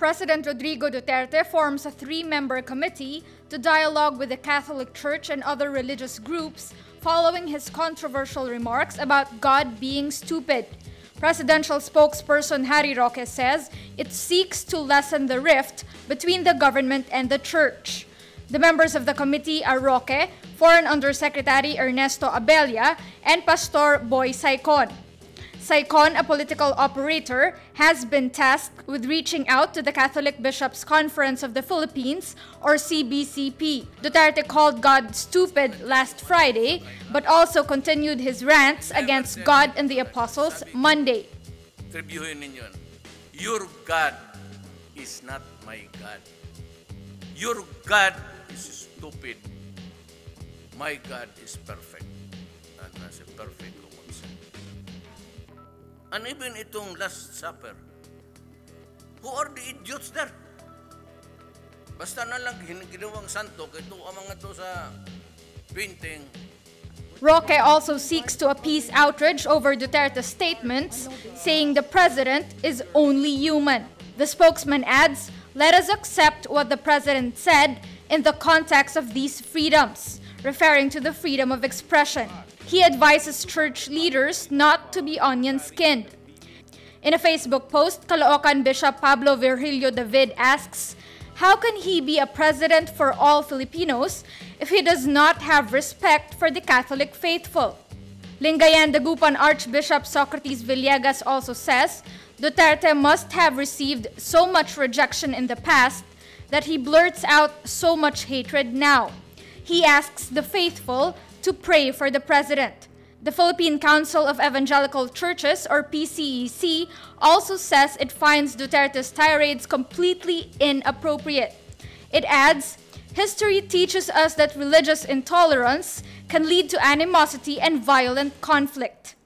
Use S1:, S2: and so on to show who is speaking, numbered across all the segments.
S1: President Rodrigo Duterte forms a 3-member committee to dialogue with the Catholic Church and other religious groups following his controversial remarks about God being stupid. Presidential spokesperson Harry Roque says it seeks to lessen the rift between the government and the church. The members of the committee are Roque, Foreign Undersecretary Ernesto Abella, and Pastor Boy Saicon. Saicon, a political operator, has been tasked with reaching out to the Catholic Bishops' Conference of the Philippines, or CBCP. Duterte called God stupid last Friday, but also continued his rants against God and the Apostles Monday.
S2: Tribuhin ninyo, your God is not my God. Your God is stupid. My God is perfect. And nasa perfect concept. And even itong Last Supper, who are the idiots there? Basta na lang ginawang santo, ito ang mga to sa painting.
S1: Roque also seeks to appease outrage over Duterte's statements, saying the president is only human. The spokesman adds, "Let us accept what the president said in the context of these freedoms," referring to the freedom of expression. He advises church leaders not to be onion-skinned. In a Facebook post, Caloocan Bishop Pablo Virgilio David asks, how can he be a president for all Filipinos if he does not have respect for the Catholic faithful? Lingayen Dagupan Archbishop Socrates Villegas also says Duterte must have received so much rejection in the past that he blurts out so much hatred now. He asks the faithful to pray for the president. The Philippine Council of Evangelical Churches, or PCEC, also says it finds Duterte's tirades completely inappropriate. It adds, "History teaches us that religious intolerance can lead to animosity and violent conflict."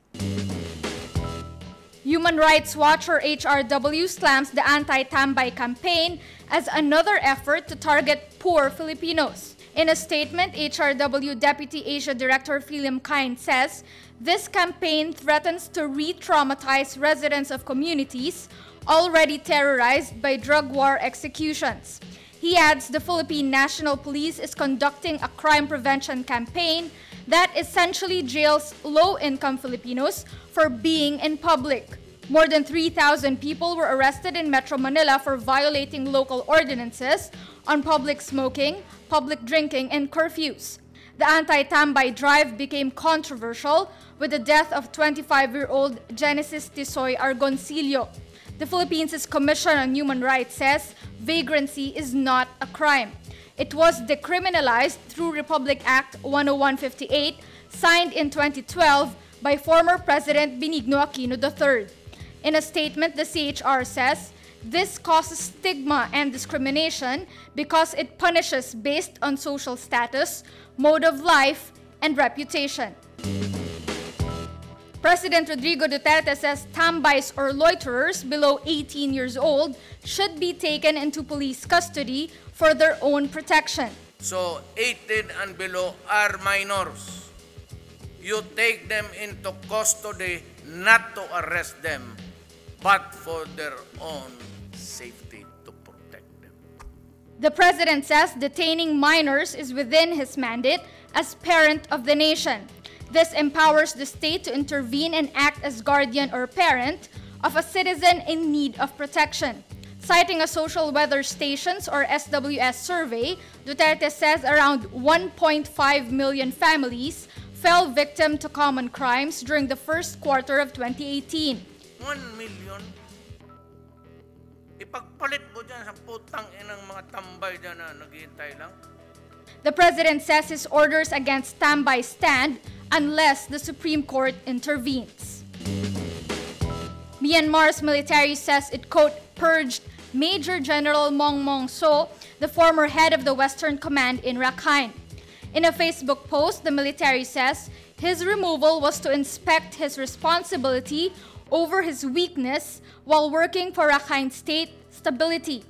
S1: Human Rights Watch, or HRW, slams the anti-tambay campaign as another effort to target poor Filipinos. In a statement, HRW Deputy Asia Director Philip Kine says this campaign threatens to re-traumatize residents of communities already terrorized by drug war executions. He adds the Philippine National Police is conducting a crime prevention campaign that essentially jails low-income Filipinos for being in public. More than 3,000 people were arrested in Metro Manila for violating local ordinances on public smoking, public drinking, and curfews. The anti-tambay drive became controversial with the death of 25-year-old Genesis Tisoy Argoncillo. The Philippines' Commission on Human Rights says vagrancy is not a crime. It was decriminalized through Republic Act 10158, signed in 2012 by former President Benigno Aquino III. In a statement, the CHR says, this causes stigma and discrimination because it punishes based on social status, mode of life, and reputation. President Rodrigo Duterte says tambays or loiterers below 18 years old should be taken into police custody for their own protection.
S2: So 18 and below are minors. You take them into custody not to arrest them, but for their own safety, to protect them.
S1: The president says detaining minors is within his mandate as parent of the nation. This empowers the state to intervene and act as guardian or parent of a citizen in need of protection. Citing a social weather stations or SWS survey, Duterte says around 1.5 million families fell victim to common crimes during the first quarter of 2018.
S2: 1 million? Ipagpalit mo dyan sa putang inang mga tambay dyan na naghihintay lang?
S1: The president says his orders against tambay stand unless the Supreme Court intervenes. Myanmar's military says it, quote, purged Major General Mong Mong So, the former head of the Western Command in Rakhine. In a Facebook post, the military says his removal was to inspect his responsibility over his weakness while working for Rakhine state stability.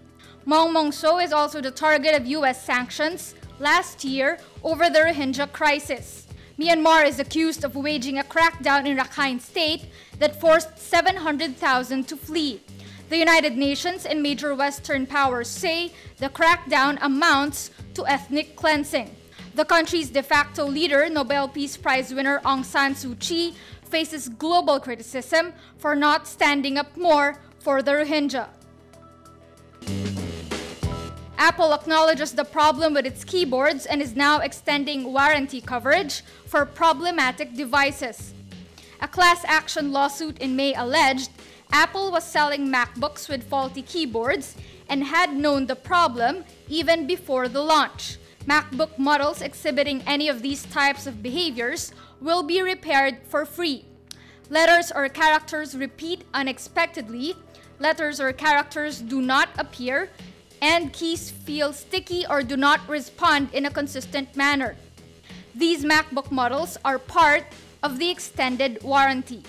S1: Mong Mong So is also the target of U.S. sanctions last year over the Rohingya crisis. Myanmar is accused of waging a crackdown in Rakhine state that forced 700,000 to flee. The United Nations and major Western powers say the crackdown amounts to ethnic cleansing. The country's de facto leader, Nobel Peace Prize winner Aung San Suu Kyi, faces global criticism for not standing up more for the Rohingya. Apple acknowledges the problem with its keyboards and is now extending warranty coverage for problematic devices. A class action lawsuit in May alleged Apple was selling MacBooks with faulty keyboards and had known the problem even before the launch. MacBook models exhibiting any of these types of behaviors will be repaired for free. Letters or characters repeat unexpectedly, letters or characters do not appear, and keys feel sticky or do not respond in a consistent manner. These MacBook models are part of the extended warranty.